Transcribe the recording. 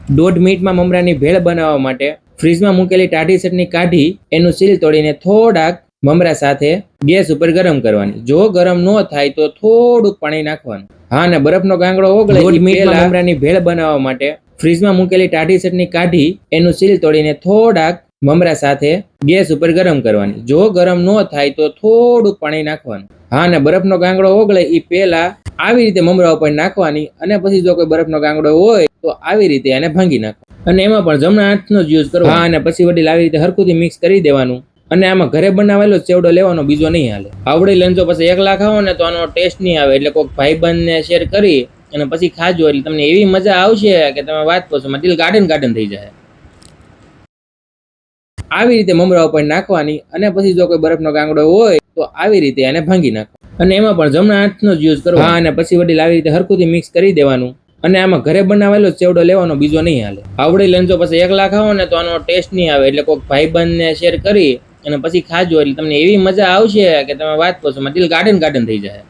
1.5 મિનિટમાં મમરાની ભેળ બનાવવા માટે ફ્રીજમાં મૂકેલી ટાઢી ચટણી કાઢી એનું સીલ તોડીને થોડાક મમરા સાથે ગેસ ઉપર ગરમ કરવાની. જો ગરમ ન થાય તો થોડુંક પાણી નાખવાનું. હા, અને બરફનો ગાંગડો ઓગળે 1.5 મિનિટમાં મમરાની ભેળ બનાવવા માટે ફ્રીજમાં મૂકેલી ટાઢી ચટણી કાઢી એનું સીલ તોડીને થોડાક મમરા સાથે ગેસ ઉપર ગરમ કરવાની. જો ગરમ ન થાય તો થોડુંક પાણી નાખવાનું. હા, અને બરફનો ગાંગડો ઓગળે એ પહેલા આવી રીતે મમરા ઉપર નાખવાની અને પછી જો કોઈ બરફનો ગાંગડો હોય તો આવી રીતે એને ભાંગી નાખવાનો અને એમાં પણ જમણા હાથનો જ યુઝ કરવો. હા, અને પછી વડીલ આવી રીતે હરખુંથી મિક્સ કરી દેવાનું અને આમાં ઘરે બનાવેલો ચેવડો લેવાનો, બીજો નહીં હાલે. આવડી લઈને જો પછી એકલા ખાવો ને તો આનો ટેસ્ટ નહીં આવે. એટલે કોઈક ભાઈબંધને શેર કરી અને પછી ખાજો એટલે તમને એવી મજા આવશે કે તમે વાત પૂછો, દિલ ગાર્ડન થઈ જાય. આવી રીતે મમરા ઉપર નાખવાની અને પછી જો કોઈ બરફનો ગાંગડો હોય તો આવી રીતે એને ભાંગી નાખો અને એમાં પણ જમણા હાથનો જ યુઝ કરવો. હા, અને પછી વડીલ આવી રીતે હરખુંથી મિક્સ કરી દેવાનું અને આમાં ઘરે બનાવેલો ચેવડો લેવાનો, બીજો નહીં હાલે. આવડી લઈને જો પછી એકલા ખાવો ને તો આનો ટેસ્ટ નહીં આવે. એટલે કોઈક ભાઈબંધને શેર કરી અને પછી ખાજો એટલે તમને એવી મજા આવશે કે તમે વાત પૂછો, દિલ ગાર્ડન થઈ જાય.